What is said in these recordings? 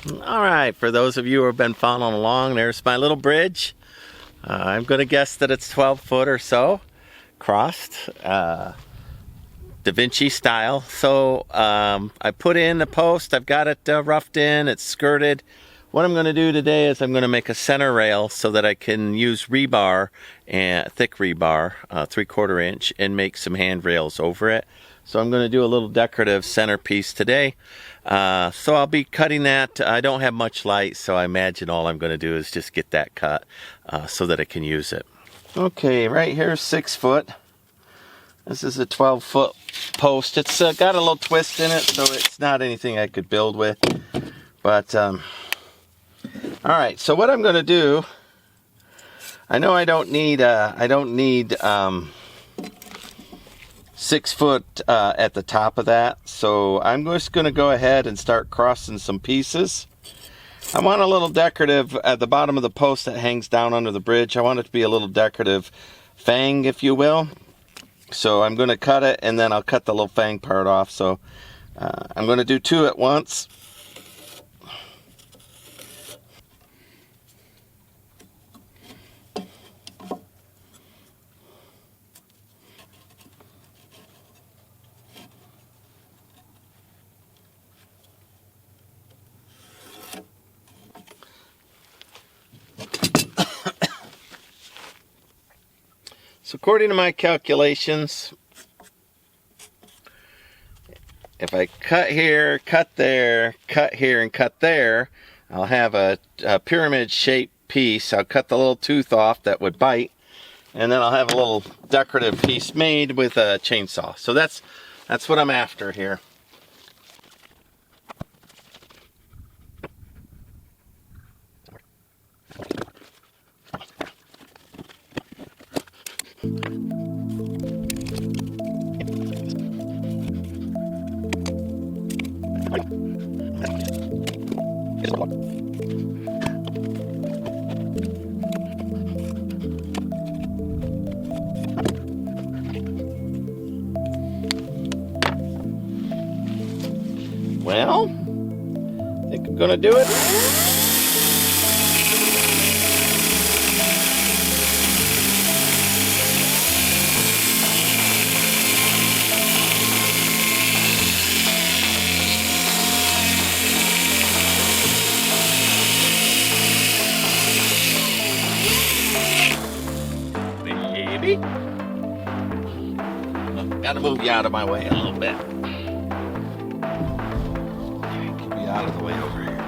All right, for those of you who have been following along, there's my little bridge. I'm going to guess that it's 12 foot or so, crossed, Davinci style. So I put in the post, I've got it roughed in, it's skirted. What I'm going to do today is I'm going to make a center rail so that I can use rebar, and thick rebar, 3/4 inch, and make some handrails over it. So I'm going to do a little decorative centerpiece today. So I'll be cutting that. I don't have much light, so I imagine all I'm going to do is just get that cut so that I can use it. Okay, right here is 6 foot. This is a 12-foot post. It's got a little twist in it, so it's not anything I could build with. But all right, so what I'm going to do, I know I don't need 6 foot at the top of that, so I'm just going to go ahead and start crossing some pieces. I want a little decorative at the bottom of the post that hangs down under the bridge. I want it to be a little decorative fang, if you will. So I'm going to cut it, and then I'll cut the little fang part off. So I'm going to do 2 at once. So according to my calculations, if I cut here, cut there, cut here, and cut there, I'll have a pyramid-shaped piece. I'll cut the little tooth off that would bite, and then I'll have a little decorative piece made with a chainsaw. So that's what I'm after here. Well, I think I'm gonna do it. Baby. Gotta move you out of my way a little bit. Out of the way over here.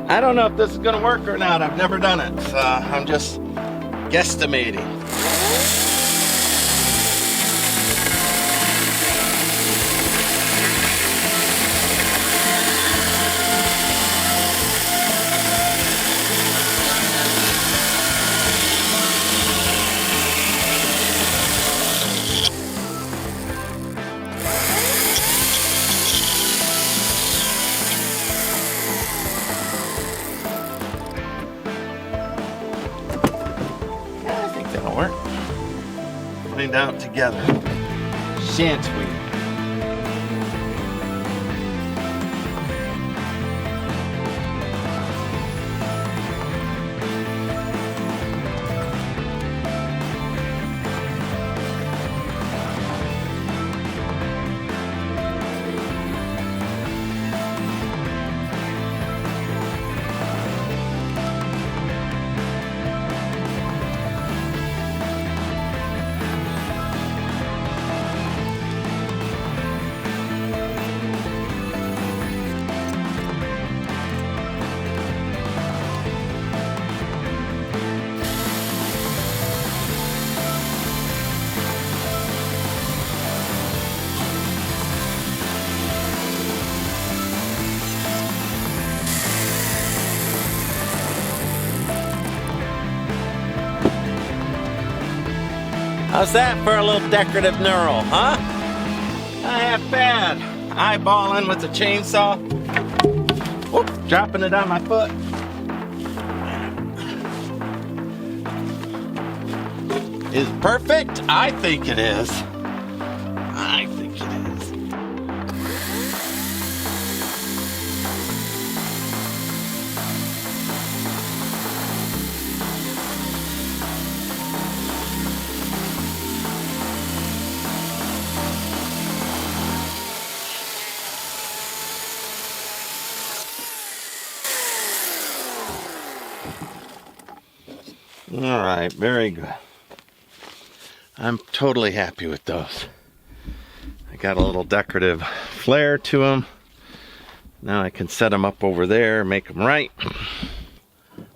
I don't know if this is gonna work or not. I've never done it. So I'm just guesstimating. Find out together, shan't we? How's that for a little decorative knurl, huh? Not half bad. Eyeballing with the chainsaw. Whoop, dropping it on my foot. Is it perfect? I think it is. I think it is. All right, very good. I'm totally happy with those. I got a little decorative flare to them. Now I can set them up over there, make them right.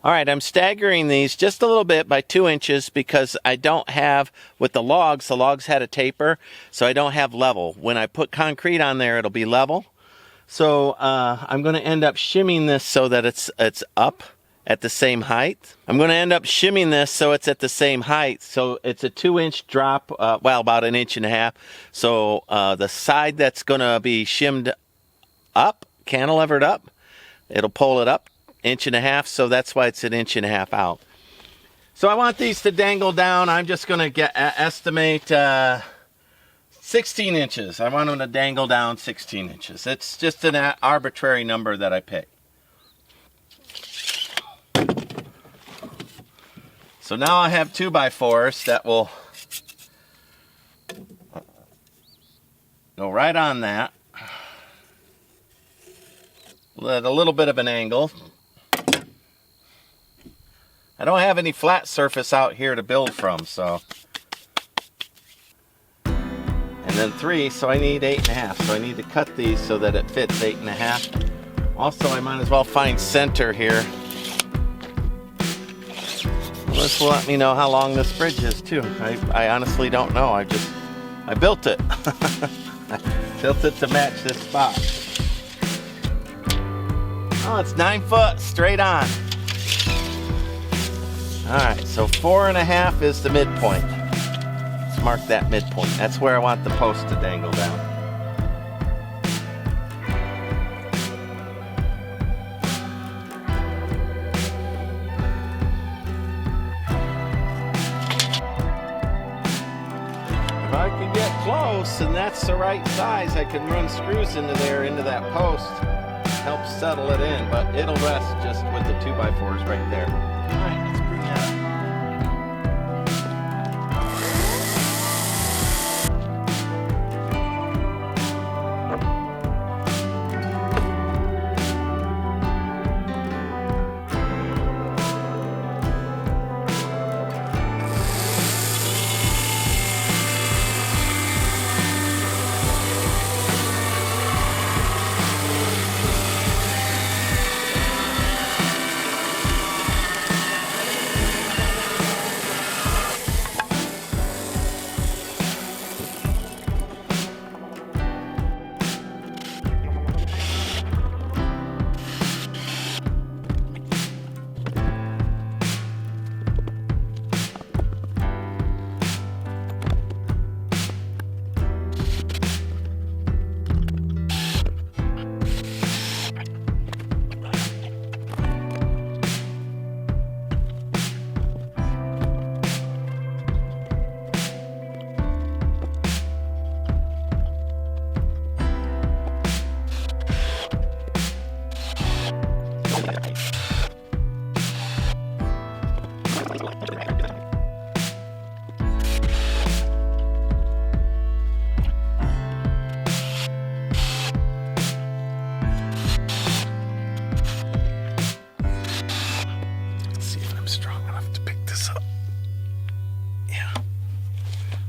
All right, I'm staggering these just a little bit by 2 inches because I don't have, with the logs had a taper, so I don't have level. When I put concrete on there, it'll be level. So I'm going to end up shimming this so that it's up at the same height. I'm going to end up shimming this so it's at the same height. So it's a 2-inch drop, well, about 1.5 inches. So the side that's going to be shimmed up, cantilevered up, it'll pull it up 1.5 inches. So that's why it's 1.5 inches out. So I want these to dangle down. I'm just going to estimate 16 inches. I want them to dangle down 16 inches. It's just an arbitrary number that I picked. So now I have 2x4s that will go right on that. At a little bit of an angle. I don't have any flat surface out here to build from, so. And then 3, so I need 8.5. So I need to cut these so that it fits 8.5. Also, I might as well find center here. This will let me know how long this bridge is too. I honestly don't know. I built it. I built it to match this spot. Oh, it's 9 foot straight on. All right, so 4.5 is the midpoint. Let's mark that midpoint. That's where I want the post to dangle down. If I can get close and that's the right size, I can run screws into there, into that post. Help settle it in, but it'll rest just with the 2x4s right there. All right, let's bring that up.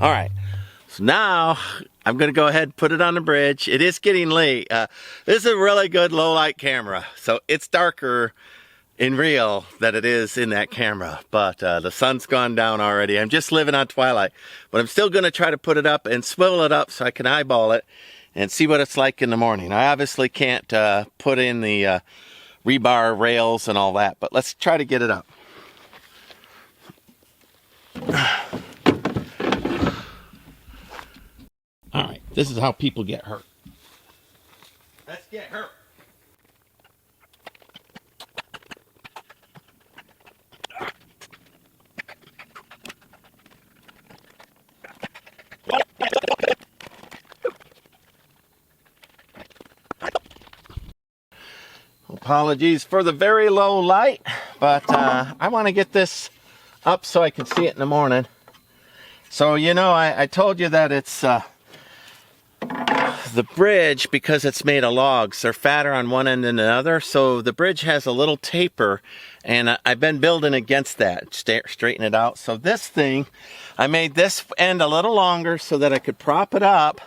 All right, so now I'm gonna go ahead and put it on the bridge. It is getting late. This is a really good low light camera, so it's darker in real than it is in that camera, but the sun's gone down already. I'm just living on twilight, but I'm still gonna try to put it up and swivel it up so I can eyeball it and see what it's like in the morning. I obviously can't put in the rebar rails and all that, but let's try to get it up. All right, this is how people get hurt. Let's get hurt. Apologies for the very low light, but I want to get this up so I can see it in the morning. So, you know, I told you that it's the bridge, because it's made of logs, they're fatter on one end than the other, so the bridge has a little taper, and I've been building against that, straighten it out. So this thing, I made this end a little longer so that I could prop it up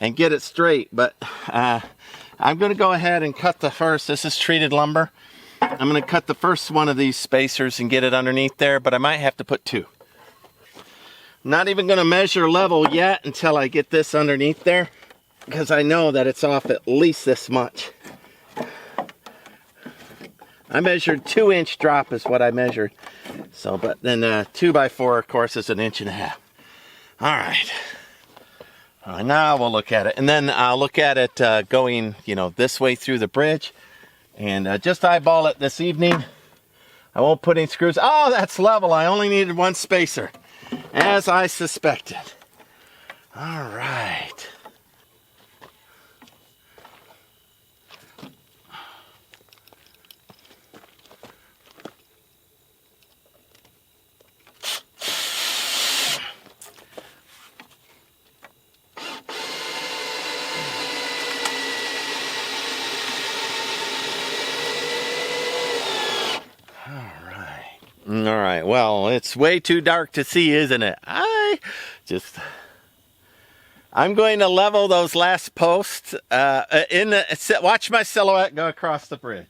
and get it straight. But I'm going to go ahead and cut the first, this is treated lumber. I'm going to cut the first one of these spacers and get it underneath there, but I might have to put two. I'm not even going to measure level yet until I get this underneath there, because I know that it's off at least this much. I measured 2-inch drop is what I measured. So, but then 2x4 of course is 1.5 inches. All right. Now we'll look at it, and then I'll look at it going, you know, this way through the bridge, and just eyeball it this evening. I won't put any screws. Oh, that's level. I only needed one spacer, as I suspected. All right. All right, well, it's way too dark to see, isn't it? I'm going to level those last posts watch my silhouette go across the bridge.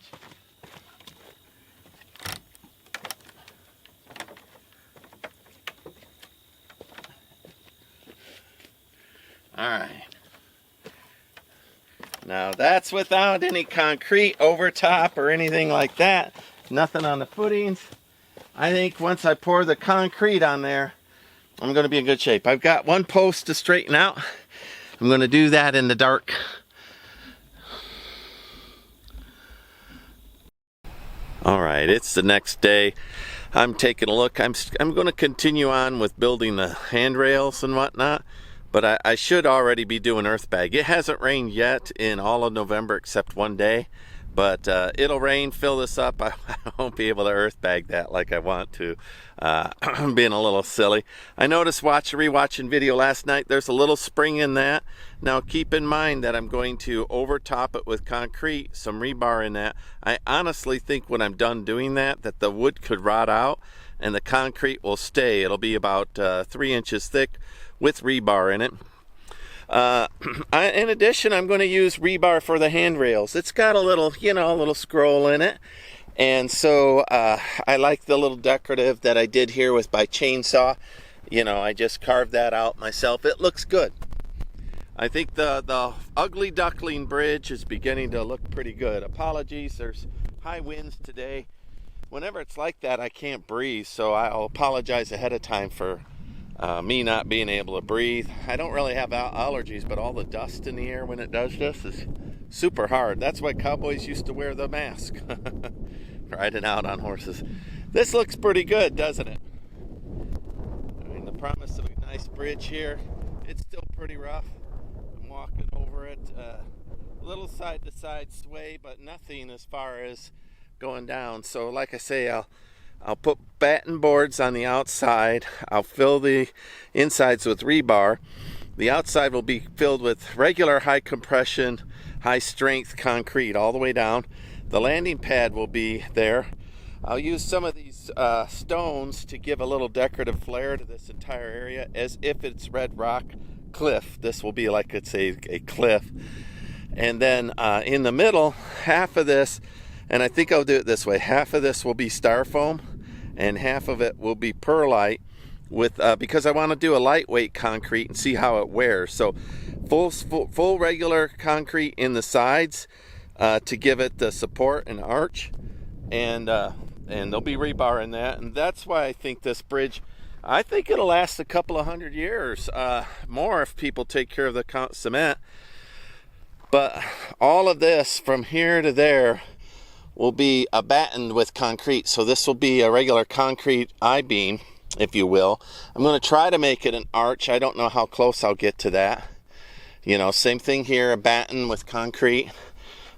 All right. Now that's without any concrete over top or anything like that. Nothing on the footings. I think once I pour the concrete on there, I'm going to be in good shape. I've got one post to straighten out. I'm going to do that in the dark. All right, it's the next day. I'm taking a look. I'm going to continue on with building the handrails and whatnot, but I should already be doing earth bag. It hasn't rained yet in all of November except one day. But it'll rain, fill this up. I won't be able to earth bag that like I want to. I'm being a little silly. I noticed rewatching video last night, there's a little spring in that. Now keep in mind that I'm going to overtop it with concrete, some rebar in that. I honestly think when I'm done doing that the wood could rot out and the concrete will stay. It'll be about 3 inches thick with rebar in it. In addition, I'm going to use rebar for the handrails. It's got a little, a little scroll in it. And so I like the little decorative that I did here with my chainsaw. I just carved that out myself. It looks good. I think the ugly duckling bridge is beginning to look pretty good. Apologies, there's high winds today. Whenever it's like that, I can't breathe. So I'll apologize ahead of time for me not being able to breathe. I don't really have allergies, but all the dust in the air when it does this is super hard. That's why cowboys used to wear the mask riding out on horses. This looks pretty good, doesn't it? I mean, the promise of a nice bridge here. It's still pretty rough. I'm walking over it, a little side to side sway, but nothing as far as going down. So like I say, I'll put batten boards on the outside. I'll fill the insides with rebar. The outside will be filled with regular high compression, high strength concrete all the way down. The landing pad will be there. I'll use some of these stones to give a little decorative flair to this entire area, as if it's red rock cliff. This will be like it's a cliff. And then in the middle, half of this, and I think I'll do it this way, half of this will be styrofoam and half of it will be perlite, with because I want to do a lightweight concrete and see how it wears. So full regular concrete in the sides to give it the support and arch, and there'll be rebar in that. And that's why I think this bridge, I think it'll last a couple of 100 years more if people take care of the cement. But all of this from here to there will be battened with concrete. So this will be a regular concrete I-beam, if you will. I'm going to try to make it an arch. I don't know how close I'll get to that. Same thing here, a batten with concrete.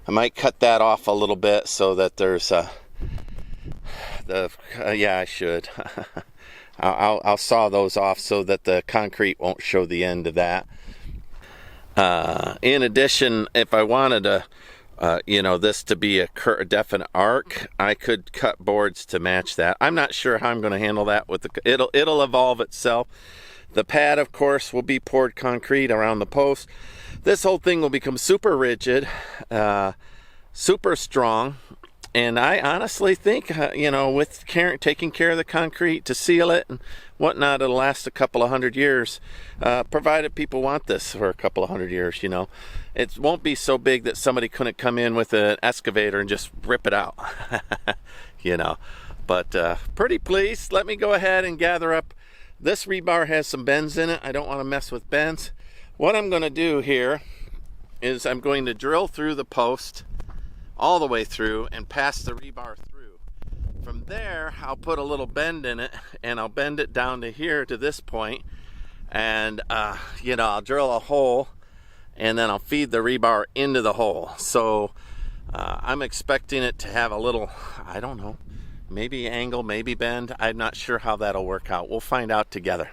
I might cut that off a little bit so that there's yeah, I should. I'll saw those off so that the concrete won't show the end of that. In addition, if I wanted to, this to be a definite arc, I could cut boards to match that. I'm not sure how I'm going to handle that with it'll evolve itself. The pad, of course, will be poured concrete around the post. This whole thing will become super rigid, super strong. And I honestly think, with taking care of the concrete to seal it and whatnot, it'll last a couple of 100 years, provided people want this for a couple of 100 years, It won't be so big that somebody couldn't come in with an excavator and just rip it out, But pretty pleased. Let me go ahead and gather up. This rebar has some bends in it. I don't want to mess with bends. What I'm going to do here is I'm going to drill through the post all the way through and pass the rebar through. From there, I'll put a little bend in it, and I'll bend it down to here, to this point, and I'll drill a hole, and then I'll feed the rebar into the hole. So I'm expecting it to have a little, I don't know, maybe angle, maybe bend. I'm not sure how that'll work out. We'll find out together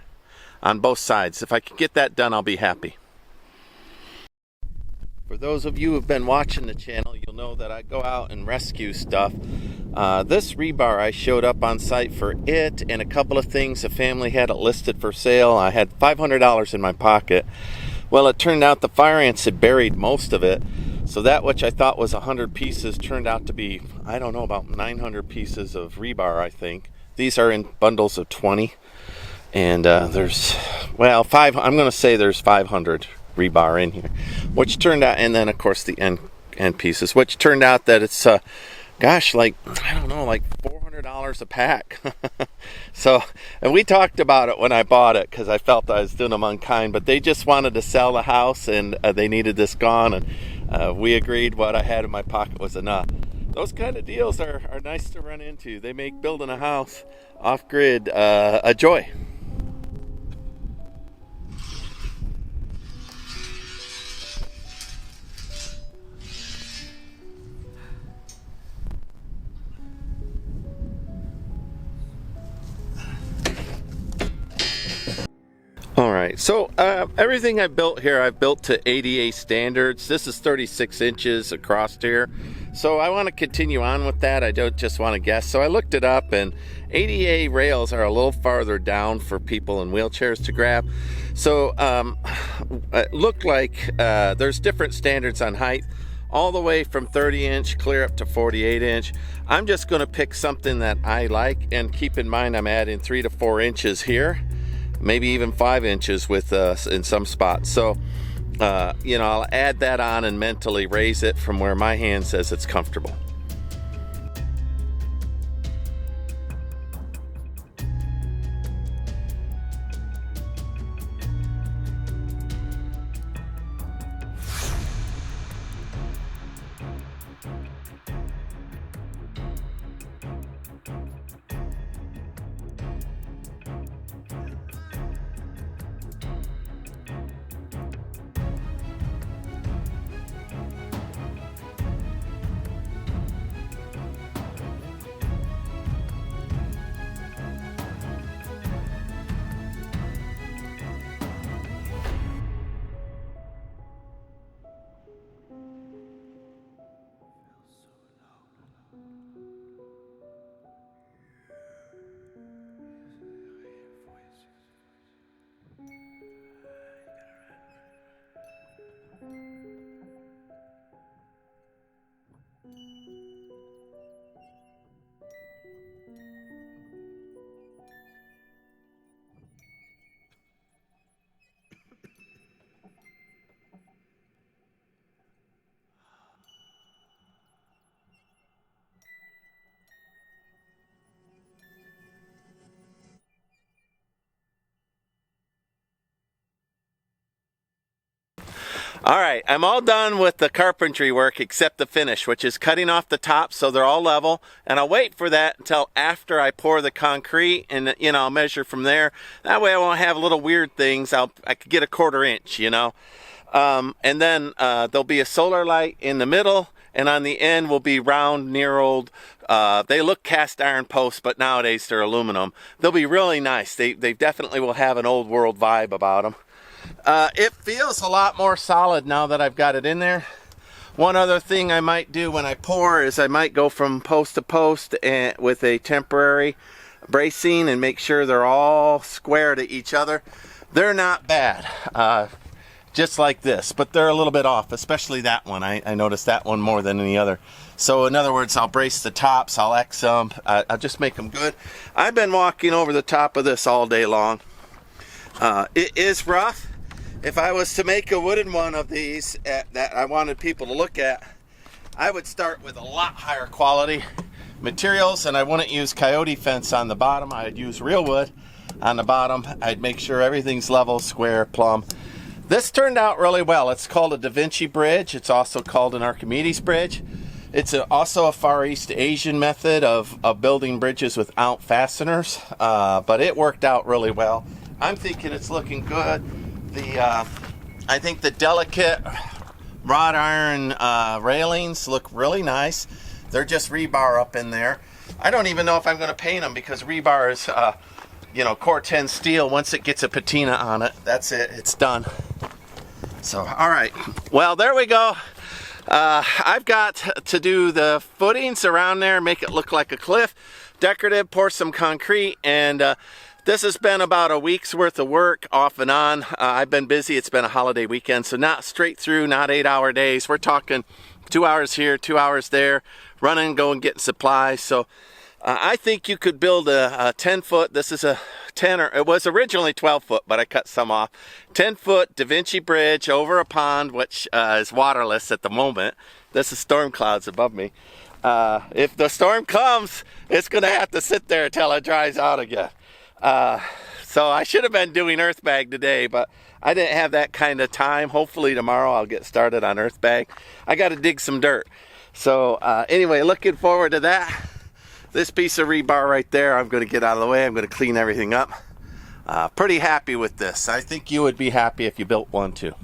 on both sides. If I can get that done, I'll be happy. For those of you who have been watching the channel, you'll know that I go out and rescue stuff. This rebar, I showed up on site for it and a couple of things. A family had it listed for sale. I had $500 in my pocket. Well, it turned out the fire ants had buried most of it. So that which I thought was 100 pieces turned out to be, I don't know, about 900 pieces of rebar, I think. These are in bundles of 20. And there's, well, I'm going to say there's 500 rebar in here, which turned out, and then of course the end pieces, which turned out that it's like $400 a pack. So, and we talked about it when I bought it, because I felt I was doing them unkind, but they just wanted to sell the house, and they needed this gone, and we agreed what I had in my pocket was enough. Those kind of deals are nice to run into. They make building a house off grid a joy. Alright, so everything I built here, I've built to ADA standards. This is 36 inches across here. So I want to continue on with that. I don't just want to guess. So I looked it up, and ADA rails are a little farther down for people in wheelchairs to grab. So it looked like there's different standards on height, all the way from 30 inch clear up to 48 inch. I'm just going to pick something that I like, and keep in mind I'm adding 3 to 4 inches here. Maybe even 5 inches with in some spots. So, I'll add that on and mentally raise it from where my hand says it's comfortable. All right, I'm all done with the carpentry work except the finish, which is cutting off the top so they're all level. And I'll wait for that until after I pour the concrete, and I'll measure from there. That way I won't have little weird things. I could get a 1/4 inch, and then there'll be a solar light in the middle, and on the end will be round, near old. They look cast iron posts, but nowadays they're aluminum. They'll be really nice. They definitely will have an old world vibe about them. It feels a lot more solid now that I've got it in there. One other thing I might do when I pour is I might go from post to post and with a temporary bracing and make sure they're all square to each other. They're not bad, just like this, but they're a little bit off, especially that one. I noticed that one more than any other. So in other words, I'll brace the tops, I'll X them, I'll just make them good. I've been walking over the top of this all day long. It is rough. If I was to make a wooden one of these that I wanted people to look at, I would start with a lot higher quality materials, and I wouldn't use coyote fence on the bottom. I'd use real wood on the bottom. I'd make sure everything's level, square, plumb. This turned out really well. It's called a Davinci bridge. It's also called an Archimedes bridge. It's also a Far East Asian method of building bridges without fasteners, but it worked out really well. I'm thinking it's looking good. I think the delicate wrought iron railings look really nice. They're just rebar up in there. I don't even know if I'm going to paint them because rebar is, Core 10 steel. Once it gets a patina on it, that's it. It's done. So, all right. Well, there we go. I've got to do the footings around there, make it look like a cliff, decorative, pour some concrete, and this has been about a week's worth of work off and on. I've been busy. It's been a holiday weekend, so not straight through, not 8-hour days. We're talking 2 hours here, 2 hours there, running, going, getting supplies. So I think you could build a 10-foot, this is a 10, or it was originally 12-foot, but I cut some off. 10-foot Davinci bridge over a pond, which is waterless at the moment. This is storm clouds above me. If the storm comes, it's going to have to sit there until it dries out again. So I should have been doing earth bag today, but I didn't have that kind of time. Hopefully tomorrow I'll get started on earth bag. I got to dig some dirt. So anyway, looking forward to that. This piece of rebar right there, I'm going to get out of the way. I'm going to clean everything up. Pretty happy with this. I think you would be happy if you built one too.